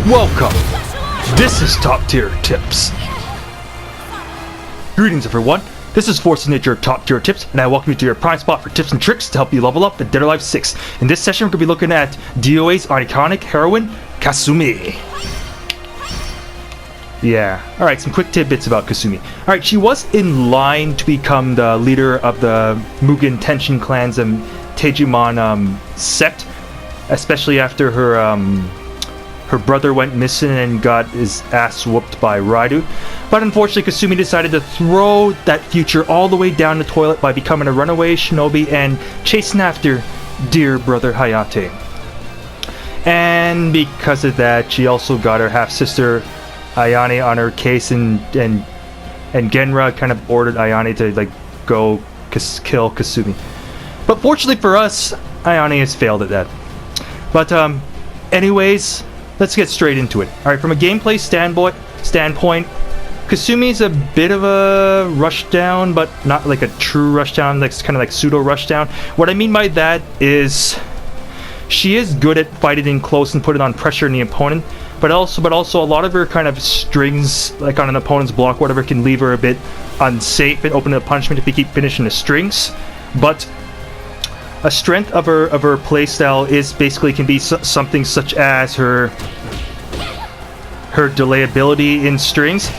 Welcome! This is Top Tier Tips. Greetings everyone, this is Force Nature Top Tier Tips, and I welcome you to your prime spot for tips and tricks to help you level up in Dead or Alive 6. In this session we're going to be looking at DOA's iconic heroine, Kasumi. Yeah, alright, some quick tidbits about Kasumi. Alright, she was in line to become the leader of the Mugen Tenshin Clan's Teijumon sect, especially after her brother went missing and got his ass whooped by Raidu. But unfortunately, Kasumi decided to throw that future all the way down the toilet by becoming a runaway shinobi and chasing after dear brother Hayate. And because of that, she also got her half-sister Ayane on her case, and Genra kind of ordered Ayane to go kill Kasumi. But fortunately for us, Ayane has failed at that. But anyways, let's get straight into it. Alright, from a gameplay standpoint, Kasumi's a bit of a rushdown, but not like a true rushdown, like kind of like pseudo rushdown. What I mean by that is she is good at fighting in close and putting on pressure on the opponent, but also a lot of her kind of strings, like on an opponent's block, whatever, can leave her a bit unsafe and open to punishment if you keep finishing the strings. But a strength of her playstyle is basically can be something such as her delayability in strings.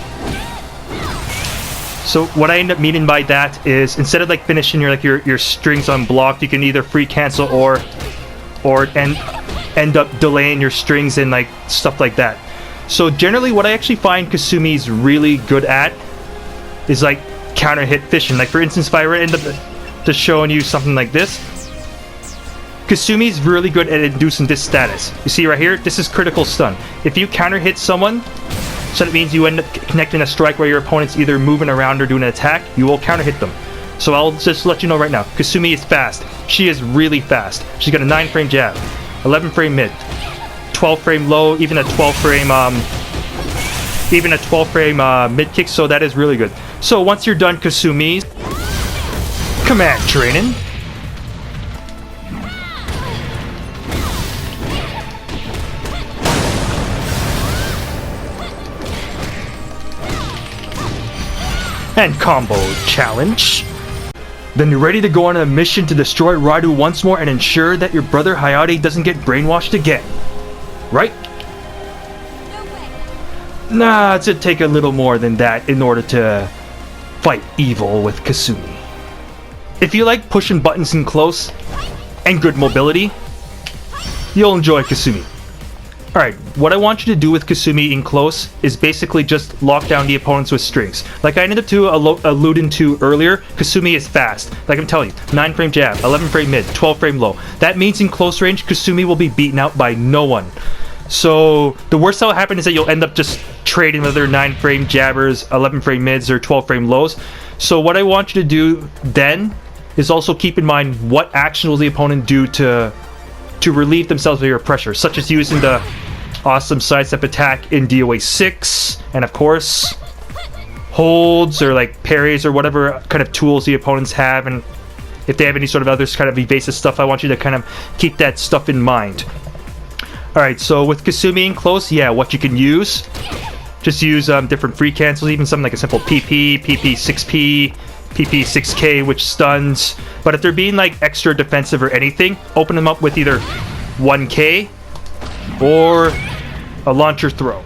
So what I end up meaning by that is instead of finishing your strings unblocked, you can either free cancel or end up delaying your strings and stuff like that. So generally what I actually find Kasumi's really good at is counter hit fishing. Like for instance, if I were to end up just showing you something like this, Kasumi's really good at inducing this status. You see right here, this is critical stun. If you counter hit someone, so that means you end up connecting a strike where your opponent's either moving around or doing an attack, you will counter hit them. So I'll just let you know right now, Kasumi is fast. She is really fast. She's got a 9-frame jab, 11-frame mid, 12-frame low, even a 12-frame mid kick, so that is really good. So once you're done Kasumi's command training, and combo challenge, then you're ready to go on a mission to destroy Raidu once more and ensure that your brother Hayate doesn't get brainwashed again. Right? Nah, it's gonna take a little more than that in order to fight evil with Kasumi. If you like pushing buttons in close and good mobility, you'll enjoy Kasumi. Alright, what I want you to do with Kasumi in close is basically just lock down the opponents with strings. Like I ended up alluding to earlier, Kasumi is fast. Like I'm telling you, 9-frame jab, 11-frame mid, 12-frame low. That means in close range, Kasumi will be beaten out by no one. So the worst that will happen is that you'll end up just trading with other 9-frame jabbers, 11-frame mids, or 12-frame lows. So what I want you to do then is also keep in mind what action will the opponent do to relieve themselves of your pressure, such as using the awesome sidestep attack in DOA 6, and of course holds or parries or whatever kind of tools the opponents have, and if they have any sort of other kind of evasive stuff, I want you to kind of keep that stuff in mind. Alright, so with Kasumi in close, yeah, what you can use, just use different free cancels, even something like a simple PP, PP6P, PP6K, which stuns. But if they're being extra defensive or anything, open them up with either 1K or a launcher throw.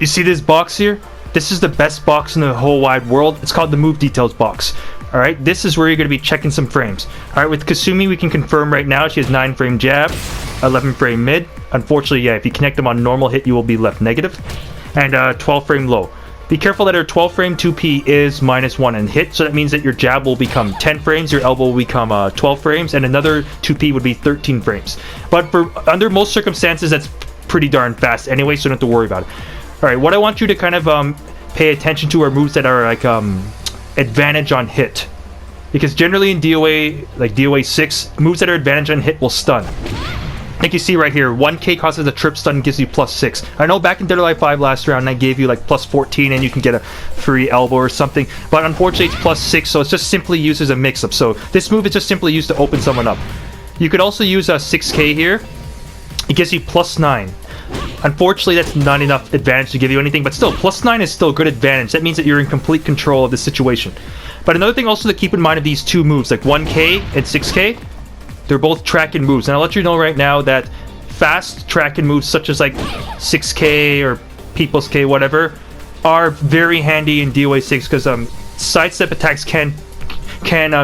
You see this box here? This is the best box in the whole wide world. It's called the move details box. Alright, this is where you're going to be checking some frames. Alright, with Kasumi we can confirm right now she has 9-frame jab, 11-frame mid. Unfortunately, yeah, if you connect them on normal hit you will be left negative. And 12-frame low. Be careful that her 12-frame 2P is -1 in hit, so that means that your jab will become 10 frames, your elbow will become 12 frames, and another 2P would be 13 frames. But under most circumstances, that's pretty darn fast anyway, so don't have to worry about it. Alright, what I want you to kind of pay attention to are moves that are advantage on hit. Because generally in DOA, DOA 6, moves that are advantage on hit will stun. Like you see right here, 1K causes a trip stun, gives you +6. I know back in Dead or Alive 5 last round, I gave you +14 and you can get a free elbow or something. But unfortunately it's +6, so it's just simply used as a mix-up. So this move is just simply used to open someone up. You could also use a 6K here. It gives you +9. Unfortunately, that's not enough advantage to give you anything, but still, +9 is still good advantage. That means that you're in complete control of the situation. But another thing also to keep in mind of these two moves, like 1K and 6K, they're both track-in moves. And I'll let you know right now that fast track-in moves such as like 6K or P+K, whatever, are very handy in DOA 6 because sidestep attacks can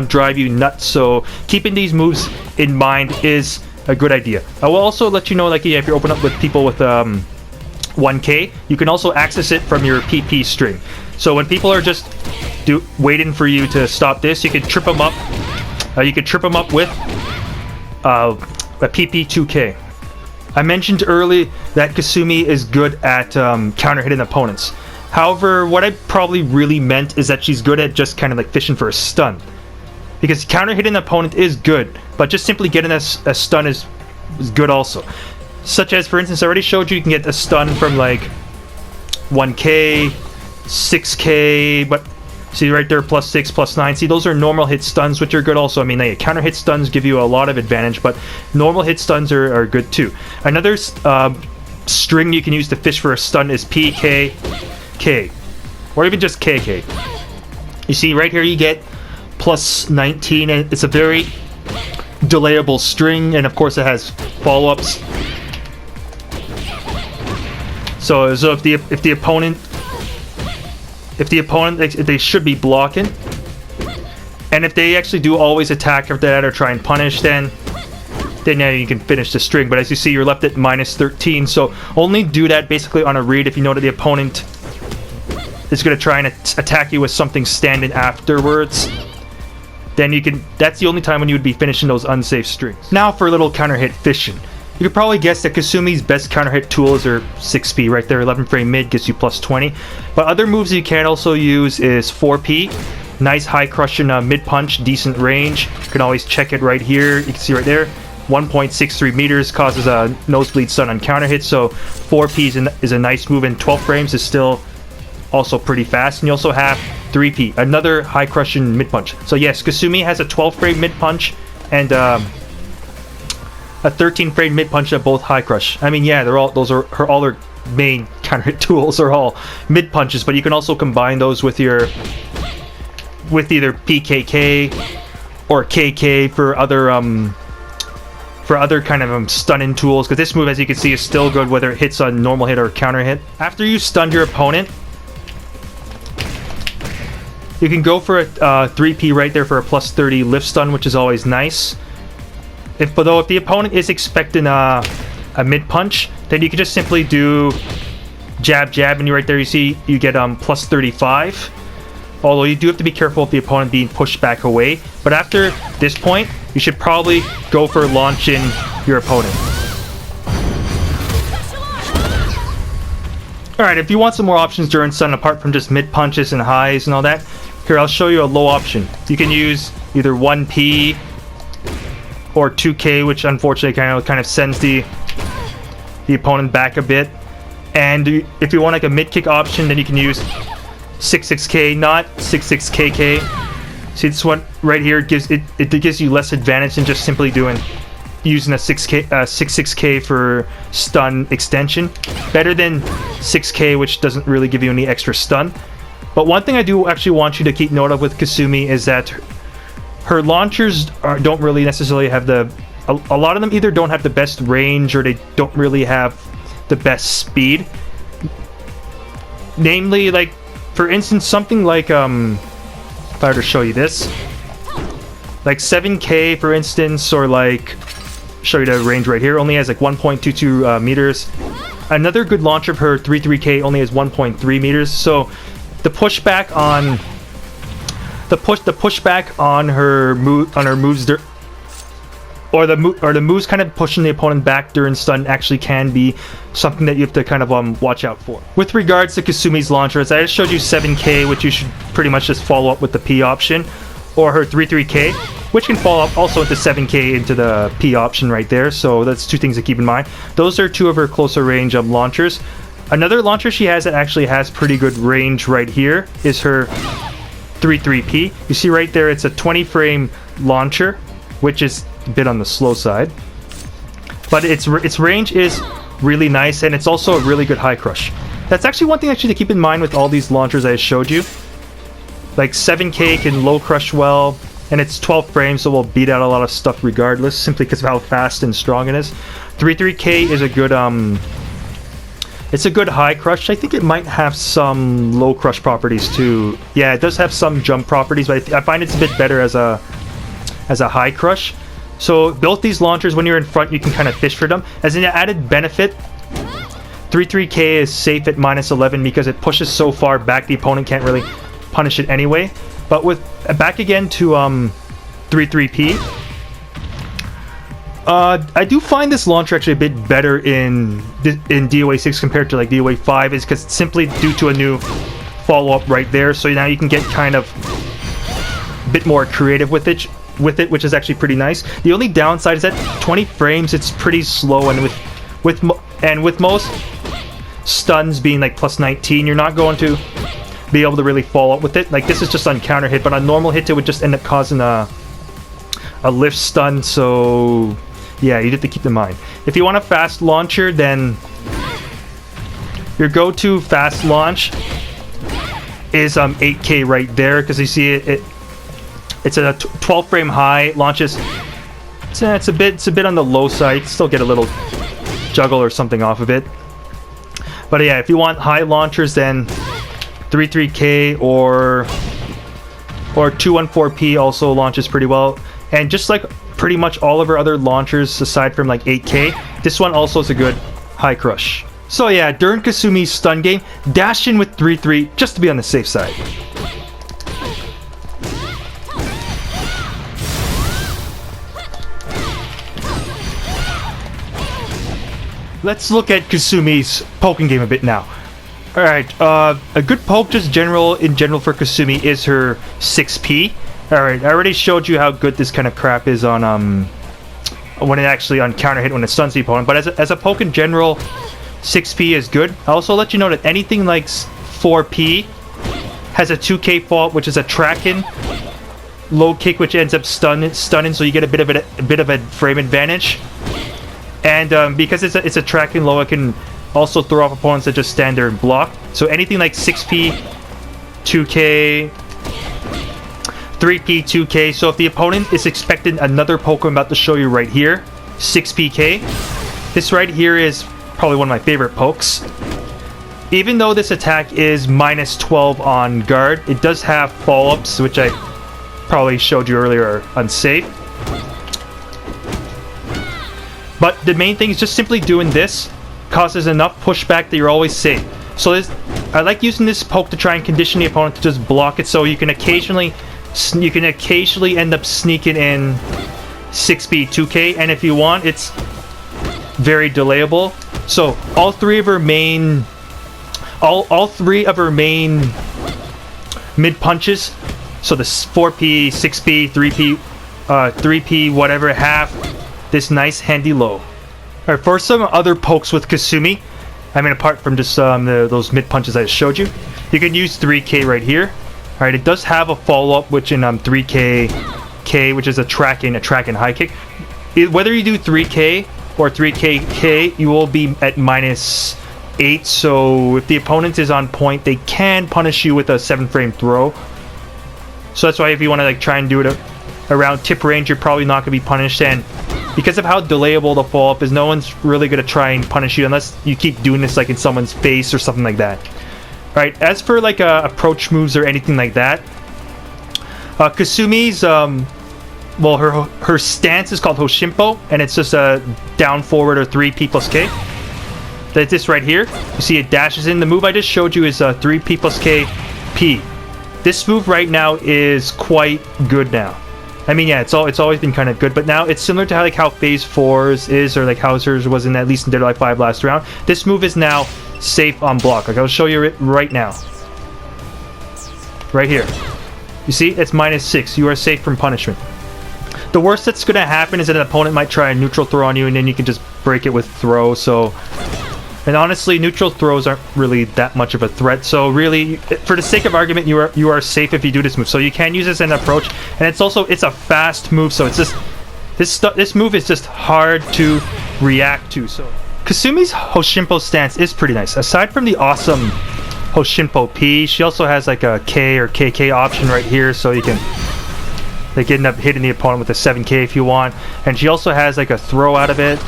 drive you nuts. So keeping these moves in mind is a good idea. I will also let you know, like, if you open up with people with 1K, you can also access it from your PP string. So when people are just waiting for you to stop this, you can trip them up. You can trip them up with a PP2K. I mentioned early that Kasumi is good at counter hitting opponents. However, what I probably really meant is that she's good at just kind of like fishing for a stun. Because counter hitting an opponent is good, but just simply getting a stun is good also. Such as, for instance, I already showed you can get a stun from like 1K, 6K, but see right there, +6, +9. See, those are normal hit stuns, which are good also. I mean, like, counter hit stuns give you a lot of advantage, but normal hit stuns are good too. Another string you can use to fish for a stun is PKKK, or even just KK. You see right here, you get +19, and it's a very delayable string, and of course it has follow-ups. So if the opponent, they should be blocking, and if they actually do always attack after that or try and punish, then now you can finish the string. But as you see, you're left at -13, so only do that basically on a read if you know that the opponent is going to try and attack you with something standing afterwards. Then you can, that's the only time when you would be finishing those unsafe strings. Now for a little counter hit fishing. You could probably guess that Kasumi's best counter hit tools are 6P right there. 11 frame mid gives you +20. But other moves you can also use is 4P. Nice high crushing mid punch, decent range. You can always check it right here. You can see right there. 1.63 meters causes a nosebleed stun on counter hits. So 4P is a nice move, and 12 frames is still also pretty fast. And you also have 3P, another high crushing mid punch. So yes, Kasumi has a 12 frame mid punch and a 13 frame mid punch that both high crush. I mean, yeah, those are her main counter hit tools are all mid punches, but you can also combine those with either PKK or KK for other kind of stunning tools, because this move, as you can see, is still good whether it hits on normal hit or counter hit. After you stunned your opponent, you can go for a 3P right there for a +30 lift stun, which is always nice. If the opponent is expecting a mid punch, then you can just simply do jab, jab, and right there you see you get +35. Although you do have to be careful of the opponent being pushed back away. But after this point, you should probably go for launching your opponent. Alright, if you want some more options during stun apart from just mid punches and highs and all that, here I'll show you a low option. You can use either 1P or 2K, which unfortunately kind of sends the opponent back a bit. And if you want like a mid kick option, then you can use 66K, not 66KK. See, this one right here gives you less advantage than just simply using a 66K for stun extension. Better than 6K, which doesn't really give you any extra stun. But one thing I do actually want you to keep note of with Kasumi is that her launchers don't really necessarily have a lot of them either don't have the best range or they don't really have the best speed. Namely, like, for instance, something like, if I were to show you this, like 7K, for instance, or like, show you the range right here, only has like 1.22 meters. Another good launcher of her 33K only has 1.3 meters. So the pushback on her moves, or the moves kind of pushing the opponent back during stun actually can be something that you have to kind of watch out for. With regards to Kasumi's launchers, I just showed you 7K, which you should pretty much just follow up with the P option, or her 33K, which can follow up also into 7K into the P option right there. So that's two things to keep in mind. Those are two of her closer range launchers. Another launcher she has that actually has pretty good range right here is her 33P. You see right there, it's a 20 frame launcher, which is a bit on the slow side, but its range is really nice, and it's also a really good high crush. That's actually one thing actually to keep in mind with all these launchers I showed you. Like 7K can low crush well, and it's 12 frames, so we'll beat out a lot of stuff regardless, simply because of how fast and strong it is. 3.3K is a good it's a good high crush. I think it might have some low crush properties too. Yeah, it does have some jump properties, but I find it's a bit better as a high crush. So both these launchers, when you're in front, you can kind of fish for them. As an added benefit, 3.3K is safe at -11 because it pushes so far back the opponent can't really punish it anyway. But with back again to 3.3P, I do find this launcher actually a bit better in DOA 6 compared to like DOA 5, is because simply due to a new follow-up right there. So now you can get kind of a bit more creative with it, which is actually pretty nice. The only downside is that 20 frames, it's pretty slow, and with most stuns being like +19, you're not going to be able to really follow up with it. Like this is just on counter hit, but on normal hit it would just end up causing a lift stun. So yeah, you have to keep in mind. If you want a fast launcher, then your go-to fast launch is 8K right there, because you see it's a 12 frame high. It launches. It's a bit on the low side. You can still get a little juggle or something off of it. But yeah, if you want high launchers, then 3.3K or 214P also launches pretty well. And just like pretty much all of our other launchers aside from like 8K, this one also is a good high crush. So yeah, during Kasumi's stun game, dash in with 3.3 just to be on the safe side. Let's look at Kasumi's poking game a bit now. Alright, a good poke in general for Kasumi is her 6P. Alright, I already showed you how good this kind of crap is on when it actually on counter hit when it stuns the opponent, but as a poke in general, 6P is good. I'll also let you know that anything like 4P has a 2K fault, which is a track-in low kick, which ends up stunning, so you get a bit of a frame advantage. And because it's a tracking low, it can also throw off opponents that just stand there and block. So anything like 6P, 2K, 3P, 2K. So if the opponent is expecting another poke I'm about to show you right here, 6PK, this right here is probably one of my favorite pokes. Even though this attack is -12 on guard, it does have follow-ups, which I probably showed you earlier are unsafe. But the main thing is just simply doing this causes enough pushback that you're always safe. So I like using this poke to try and condition the opponent to just block it, so you can occasionally end up sneaking in 6P 2K, and if you want, it's very delayable. So all three of her main mid punches, so the 4P, 6P, 3P, whatever, half this nice handy low. Alright, for some other pokes with Kasumi, I mean apart from just those mid punches I showed you, you can use 3K right here. Alright, it does have a follow-up, which in 3K, which is a track-in high kick. Whether you do 3K or 3KK, you will be at -8, so if the opponent is on point, they can punish you with a 7-frame throw. So that's why if you want to like try and do it around tip range, you're probably not going to be punished, and because of how delayable the follow-up is, no one's really going to try and punish you unless you keep doing this like in someone's face or something like that. Alright, as for like approach moves or anything like that, Kasumi's well, her stance is called Hoshimpo, and it's just a down forward or 3P+K. That's this right here. You see it dashes in. The move I just showed you is 3P+K P. This move right now is quite good now. I mean, yeah, it's always been kind of good, but now it's similar to how Phase 4's is, or like how hers was at least in Dead or Alive 5 last round. This move is now safe on block. Like, I'll show you it right now. Right here. You see? It's -6. You are safe from punishment. The worst that's going to happen is that an opponent might try a neutral throw on you, and then you can just break it with throw, so... And honestly, neutral throws aren't really that much of a threat, so really, for the sake of argument, you are safe if you do this move. So you can use this as an approach, and it's a fast move, so it's just this move is just hard to react to. So Kasumi's Hoshinpo stance is pretty nice. Aside from the awesome Hoshinpo P, she also has like a K or KK option right here, so you can like end up hitting the opponent with a 7K if you want. And she also has like a throw out of it.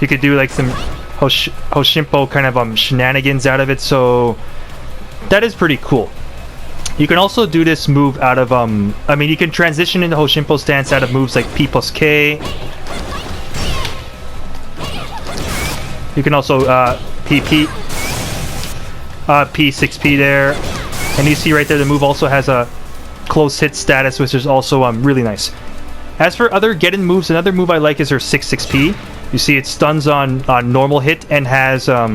You could do like some Hoshinpo kind of shenanigans out of it, so that is pretty cool. You can also do this move out of I mean, you can transition into Hoshinpo stance out of moves like P+K. You can also P6P there, and you see right there the move also has a close hit status, which is also really nice. As for other get-in moves, another move I like is her 6-6P. You see it stuns on normal hit and has a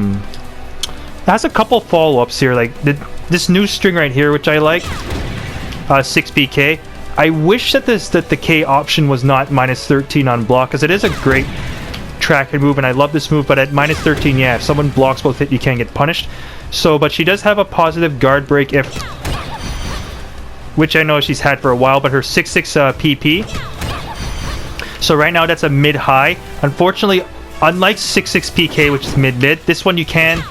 couple follow-ups here, like this new string right here, which I like, 6PK. I wish that the K option was not -13 on block, because it is a great track and move, and I love this move, but at -13, yeah, if someone blocks both hit, you can get punished. So, but she does have a positive guard break, which I know she's had for a while, but her 6-6 PP. So right now that's a mid-high. Unfortunately, unlike 6-6 PK, which is mid-mid, this one you can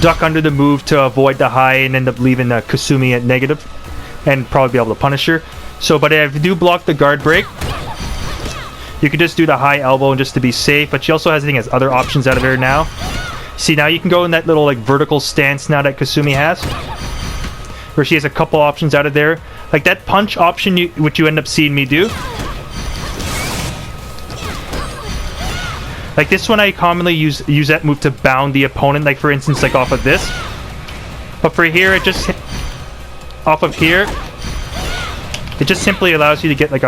duck under the move to avoid the high and end up leaving Kasumi at negative and probably be able to punish her. So, but if you do block the guard break, you can just do the high elbow just to be safe, but she also has, I think, has other options out of here now. See, now you can go in that little like vertical stance now that Kasumi has, where she has a couple options out of there. Like that punch option, which you end up seeing me do. Like this one, I commonly use that move to bound the opponent, like for instance, like off of this. But for here, it just off of here. It just simply allows you to get like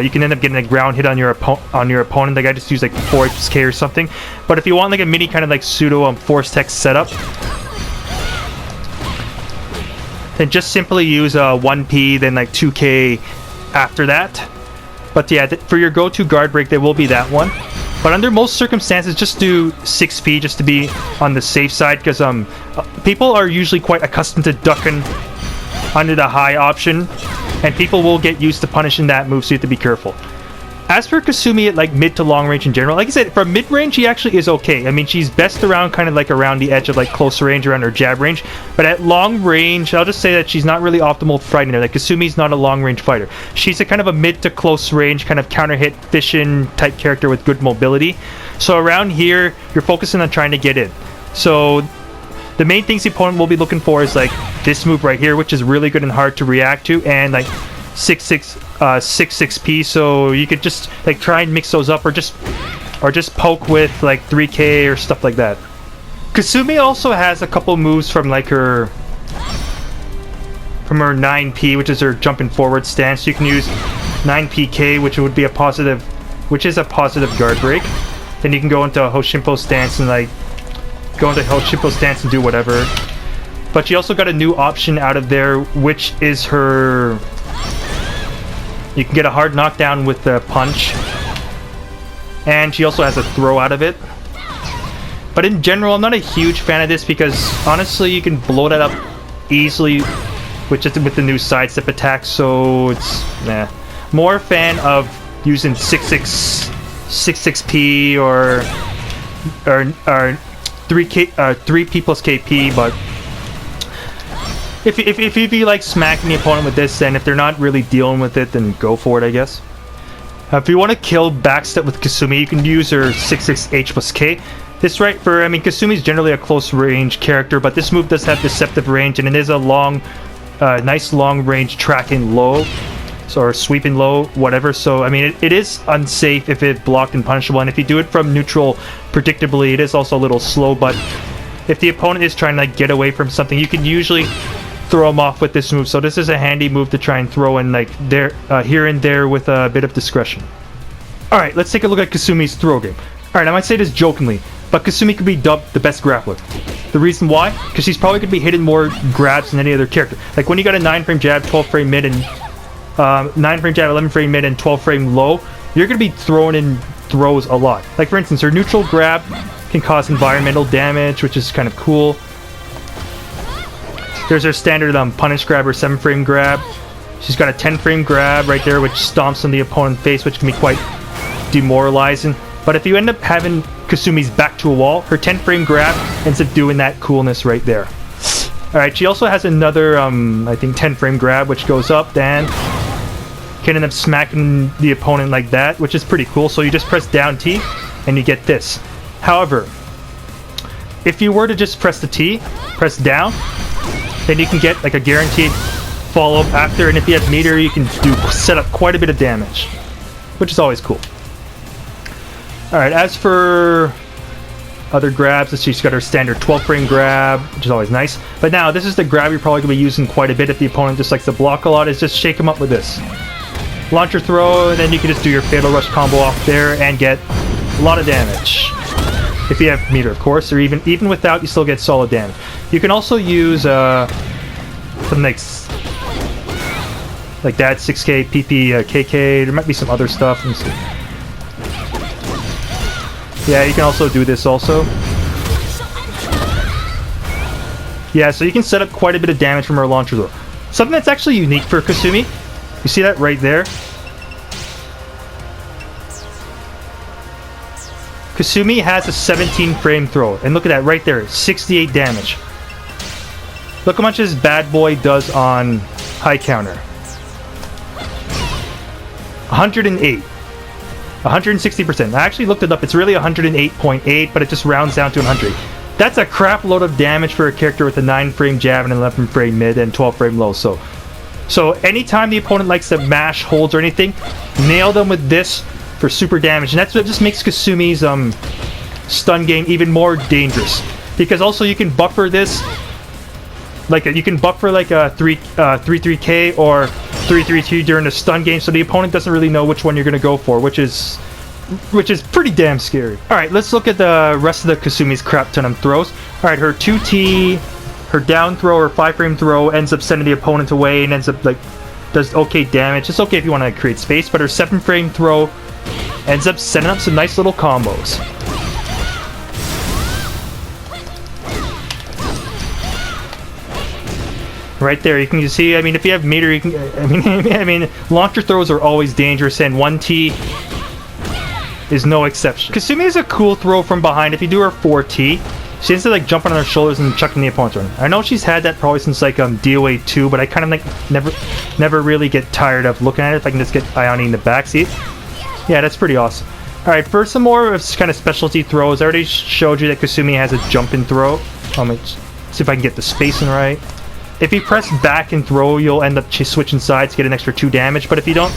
you can end up getting a ground hit on your opponent. Like I just use like 4K or something. But if you want like a mini kind of like pseudo force text setup, then just simply use 1P, then like 2K after that. But yeah, for your go-to guard break, there will be that one. But under most circumstances, just do 6P just to be on the safe side, because people are usually quite accustomed to ducking under the high option, and people will get used to punishing that move, so you have to be careful. As for Kasumi at like mid to long range in general, like I said, for mid range she actually is okay. I mean, she's best around kind of like around the edge of like close range, around her jab range. But at long range, I'll just say that she's not really optimal fighting her. Like Kasumi's not a long range fighter. She's a kind of a mid to close range kind of counter hit fission type character with good mobility. So around here, you're focusing on trying to get in. So the main things the opponent will be looking for is like this move right here, which is really good and hard to react to, and like 6-6P, so you could just like try and mix those up, or just poke with like 3K or stuff like that. Kasumi also has a couple moves from like her 9P, which is her jumping forward stance. You can use 9PK, which would be a positive guard break. Then you can go into a Hoshinpo stance and like do whatever. But she also got a new option out of there, which is her. You can get a hard knockdown with the punch, and she also has a throw out of it. But in general, I'm not a huge fan of this, because honestly you can blow that up easily with the new sidestep attack, so it's more a fan of using 6-6P or 3P+KP. But if you like smacking the opponent with this, and if they're not really dealing with it, then go for it, I guess. If you want to kill backstep with Kasumi, you can use her 6-6H+K. This right for, I mean, Kasumi's generally a close range character, but this move does have deceptive range, and it is a nice long range tracking low, or sweeping low, whatever. So I mean, it is unsafe if it blocked and punishable, and if you do it from neutral predictably, it is also a little slow. But if the opponent is trying to like get away from something, you can usually throw them off with this move. So this is a handy move to try and throw in like here and there with a bit of discretion. Alright, let's take a look at Kasumi's throw game. Alright, I might say this jokingly, but Kasumi could be dubbed the best grappler. The reason why? Because she's probably going to be hitting more grabs than any other character. Like when you got a 9-frame jab, 12-frame mid, and 9-frame jab, 11-frame mid, and 12-frame low, you're going to be throwing in throws a lot. Like for instance, her neutral grab can cause environmental damage, which is kind of cool. There's her standard punish grab or 7-frame grab. She's got a 10-frame grab right there, which stomps on the opponent's face, which can be quite demoralizing. But if you end up having Kasumi's back to a wall, her 10 frame grab ends up doing that coolness right there. Alright, she also has another, I think 10 frame grab, which goes up, then can end up smacking the opponent like that, which is pretty cool. So you just press down T, and you get this. However, if you were to just press the T, press down, then you can get like a guaranteed follow-up after, and if you have meter, you can set up quite a bit of damage, which is always cool. Alright, as for other grabs, she's got her standard 12 frame grab, which is always nice. But now, this is the grab you're probably going to be using quite a bit if the opponent just likes to block a lot, is just shake him up with this. Launcher throw, and then you can just do your Fatal Rush combo off there and get a lot of damage. If you have meter, of course, or even without, you still get solid damage. You can also use something like that, 6K, PKKK, there might be some other stuff. Let me see. Yeah, you can also do this also. Yeah, so you can set up quite a bit of damage from her launcher throw. Something that's actually unique for Kasumi. You see that right there? Kasumi has a 17 frame throw. And look at that right there, 68 damage. Look how much this bad boy does on high counter. 108. 160%. I actually looked it up. It's really 108.8, but it just rounds down to 100. That's a crap load of damage for a character with a 9 frame jab and an 11 frame mid and 12 frame low. So anytime the opponent likes to mash holds or anything, nail them with this for super damage. And that's what just makes Kasumi's stun game even more dangerous. Because also you can buffer this, like you can buffer like a 3-3K or 3-3-2 during the stun game, so the opponent doesn't really know which one you're going to go for, which is pretty damn scary. Alright, let's look at the rest of the Kasumi's crap ton of throws. Alright, her 2T, her down throw, or 5 frame throw ends up sending the opponent away and ends up like does okay damage. It's okay if you want to create space, but her 7 frame throw ends up setting up some nice little combos. Right there, you can see, I mean, if you have meter, you can, I mean, launcher throws are always dangerous, and 1T is no exception. Kasumi is a cool throw from behind. If you do her 4T, she ends up like jumping on her shoulders and chucking the opponent's run. I know she's had that probably since like DOA 2, but I kind of like never really get tired of looking at it if I can just get Ioni in the backseat. Yeah, that's pretty awesome. Alright, for some more of kind of specialty throws, I already showed you that Kasumi has a jump and throw. Let's see if I can get the spacing right. If you press back and throw, you'll end up switching sides to get an extra 2 damage. But if you don't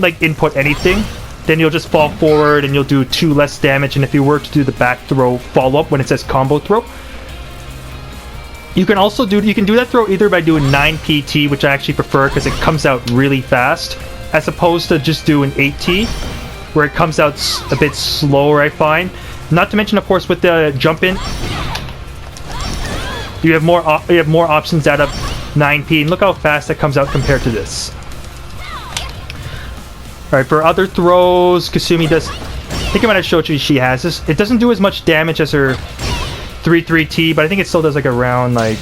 like input anything, then you'll just fall forward and you'll do 2 less damage. And if you were to do the back throw follow up when it says combo throw, you can also do that throw either by doing 9 PT, which I actually prefer because it comes out really fast, as opposed to just doing 8T, where it comes out a bit slower, I find. Not to mention, of course, with the jump in, you have more options out of 9P, and look how fast that comes out compared to this. Alright, for other throws, Kasumi does... I think I might have showed you she has this. It doesn't do as much damage as her 3-3T, but I think it still does like around like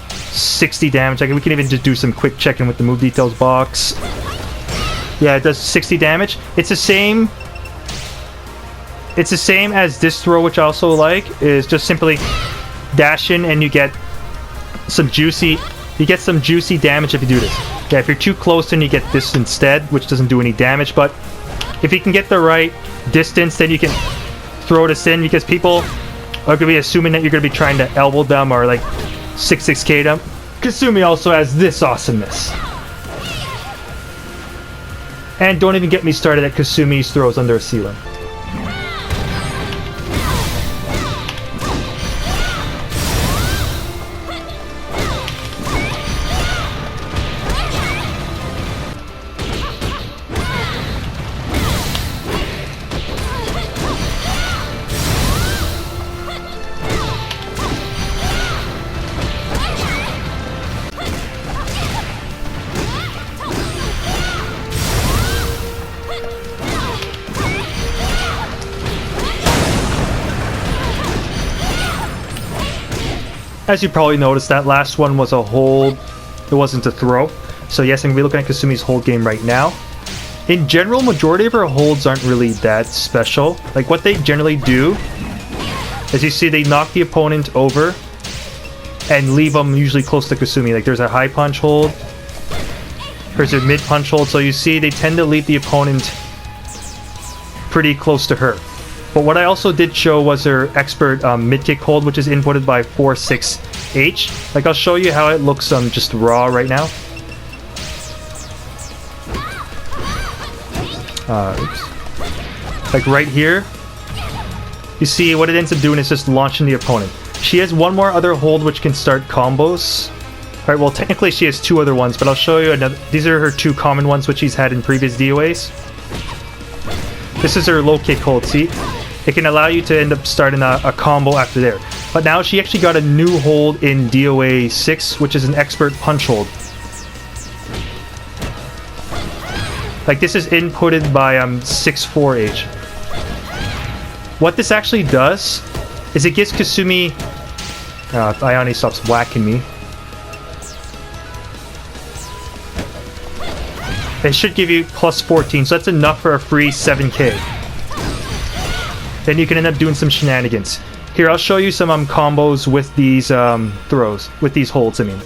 60 damage. Like we can even just do some quick checking with the move details box. Yeah, it does 60 damage. It's the same as this throw, which I also like, is just simply dash in and you get some juicy damage if you do this. Yeah, if you're too close, then you get this instead, which doesn't do any damage. But if you can get the right distance, then you can throw this in, because people are going to be assuming that you're going to be trying to elbow them or like 6-6K them. Kasumi also has this awesomeness. And don't even get me started at Kasumi's throws under a ceiling. As you probably noticed, that last one was a hold. It wasn't a throw. So yes, I'm going to be looking at Kasumi's hold game right now. In general, majority of her holds aren't really that special. Like what they generally do, as you see, they knock the opponent over and leave them usually close to Kasumi. Like there's a high punch hold, there's a mid punch hold. So you see, they tend to leave the opponent pretty close to her. But what I also did show was her expert mid kick hold, which is inputted by 4-6H. Like I'll show you how it looks just raw right now. Oops. Like right here, you see what it ends up doing is just launching the opponent. She has one more other hold which can start combos. Alright, well technically she has two other ones, but I'll show you another. These are her two common ones which she's had in previous DOAs. This is her low kick hold, see? It can allow you to end up starting a combo after there. But now she actually got a new hold in DOA 6, which is an expert punch hold. Like this is inputted by 6-4H. What this actually does is it gives Kasumi... Ayane stops whacking me. It should give you plus 14, so that's enough for a free 7k. Then you can end up doing some shenanigans. Here, I'll show you some combos with these throws, with these holds, I mean.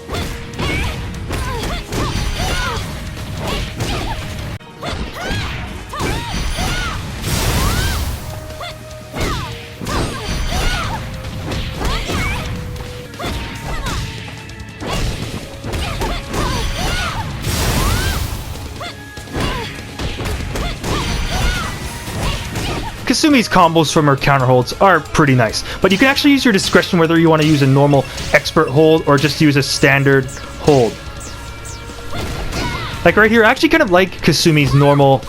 Kasumi's combos from her counter holds are pretty nice, but you can actually use your discretion whether you want to use a normal expert hold or just use a standard hold. Like right here, I actually kind of like Kasumi's normal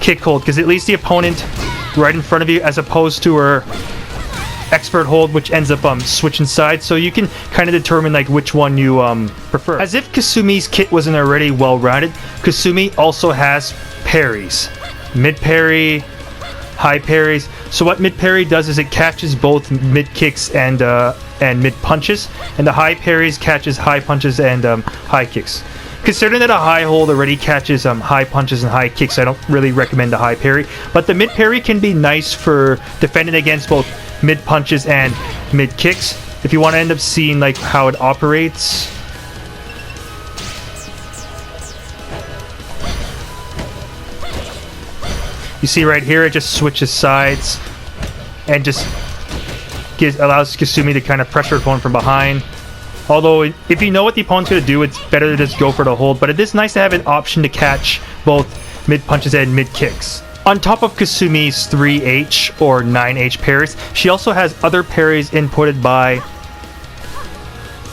kick hold because it leaves the opponent right in front of you as opposed to her expert hold, which ends up switching sides, so you can kind of determine like which one you prefer. As if Kasumi's kit wasn't already well-rounded, Kasumi also has parries. Mid parry, high parries. So what mid parry does is it catches both mid kicks and mid punches, and the high parries catches high punches and high kicks. Considering that a high hold already catches high punches and high kicks, I don't really recommend the high parry. But the mid parry can be nice for defending against both mid punches and mid kicks. If you want to end up seeing like how it operates. You see right here, it just switches sides and just allows Kasumi to kind of pressure opponent from behind. Although, if you know what the opponent's going to do, it's better to just go for the hold. But it is nice to have an option to catch both mid punches and mid kicks. On top of Kasumi's 3H or 9H parries, she also has other parries inputted by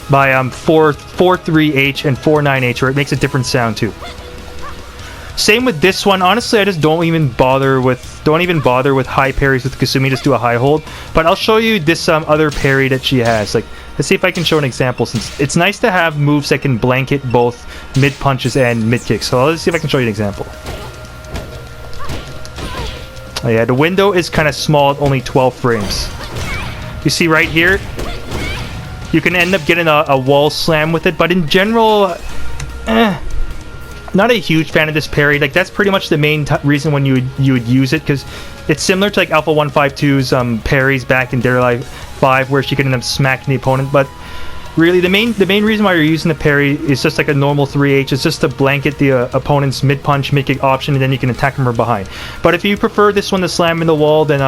4-3H and 4-9H, where it makes a different sound too. Same with this one. Honestly, I just don't even bother with high parries with Kasumi. Just do a high hold. But I'll show you this other parry that she has. Like, let's see if I can show an example, since it's nice to have moves that can blanket both mid punches and mid kicks. So let's see if I can show you an example. Oh yeah, the window is kind of small at only 12 frames. You see right here, you can end up getting a wall slam with it. But in general, not a huge fan of this parry. Like that's pretty much the main reason when you would use it, because it's similar to like Alpha-152's parries back in Dead or Alive 5, where she can end up smacking the opponent. But really, the main reason why you're using the parry is just like a normal 3H. It's just to blanket the opponent's mid punch, mid kick option, and then you can attack them from behind. But if you prefer this one to slam in the wall, then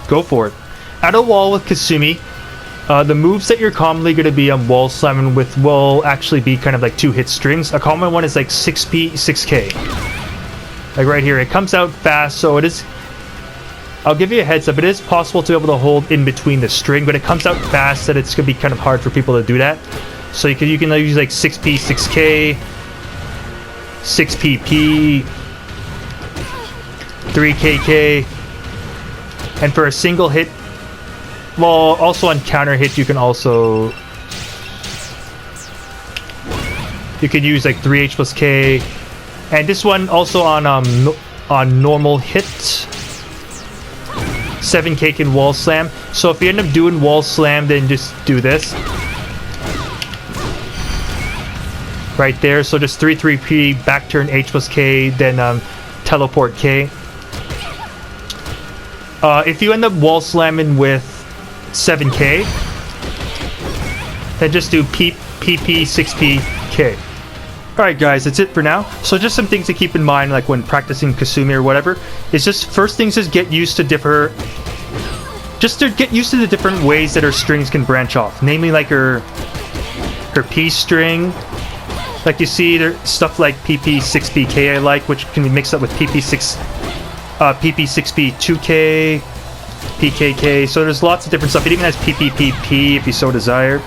go for it. At a wall with Kasumi, the moves that you're commonly going to be wall slamming with will actually be kind of like 2-hit strings. A common one is like 6P, 6K. Like right here, it comes out fast, so it is... I'll give you a heads up, it is possible to be able to hold in between the string, but it comes out fast that it's going to be kind of hard for people to do that. So you can use like 6P, 6K, 6PP, 3KK, and for a single hit, well, also on counter hit, you can also... You could use like 3H+K, and this one also on normal hit, 7K can wall slam. So if you end up doing wall slam, then just do this. right there. So just 3-3P, back turn H+K, then teleport K. If you end up wall slamming with 7K, then just do PP 6P K. Alright guys, that's it for now. So just some things to keep in mind, like when practicing Kasumi or whatever, is just first things is get used to the different ways that her strings can branch off. Namely like her P string. Like you see there's stuff like PP 6P K I like, which can be mixed up with PP 6P 2K, PKK. So there's lots of different stuff. It even has PPPP if you so desire.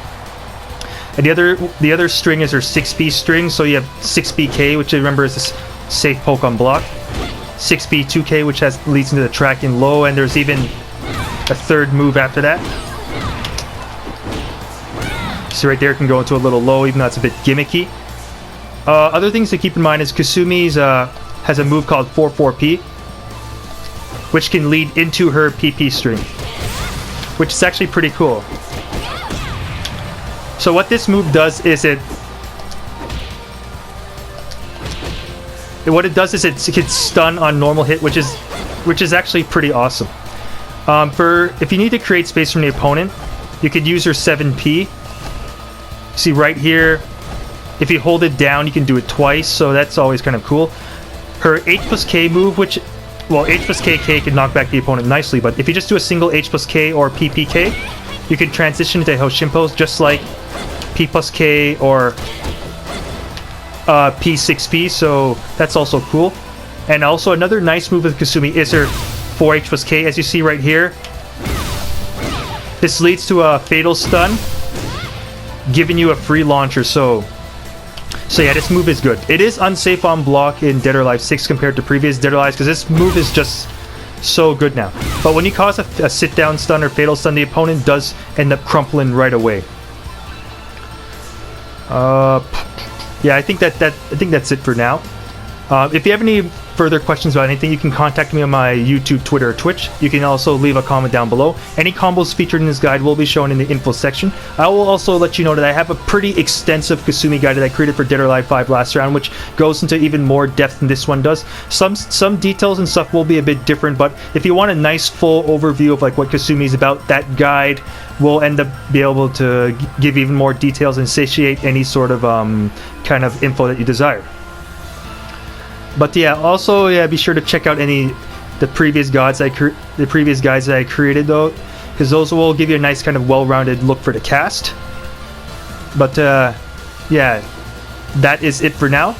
And the other string is her 6B string, so you have 6BK, which I remember is this safe poke on block. 6B2K, which leads into the tracking low, and there's even a third move after that. So right there can go into a little low, even though it's a bit gimmicky. Other things to keep in mind is Kasumi's has a move called 4-4P, which can lead into her PP string, which is actually pretty cool. So what this move does is it gets stun on normal hit, which is actually pretty awesome. If you need to create space from the opponent, you could use her 7P. See right here, if you hold it down, you can do it twice, so that's always kind of cool. Her H+K move, H+K K can knock back the opponent nicely, but if you just do a single H+K or PPK, you can transition into Hoshinpos just like P+K or P6P, so that's also cool. And also another nice move with Kasumi is her 4H+K, as you see right here. This leads to a fatal stun, giving you a free launcher, so yeah, this move is good. It is unsafe on block in Dead or Alive 6 compared to previous Dead or Alive, because this move is just so good now. But when you cause a sit-down stun or fatal stun, the opponent does end up crumpling right away. Yeah, I think that's it for now. If you have any further questions about anything, you can contact me on my YouTube, Twitter, or Twitch. You can also leave a comment down below. Any combos featured in this guide will be shown in the info section. I will also let you know that I have a pretty extensive Kasumi guide that I created for Dead or Alive 5 last round, which goes into even more depth than this one does. Some details and stuff will be a bit different, but if you want a nice full overview of like what Kasumi is about, that guide will end up be able to give even more details and satiate any sort of kind of info that you desire. But yeah, also be sure to check out the previous guides that I created though, because those will give you a nice kind of well-rounded look for the cast. But yeah, that is it for now.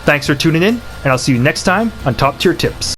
Thanks for tuning in, and I'll see you next time on Top Tier Tips.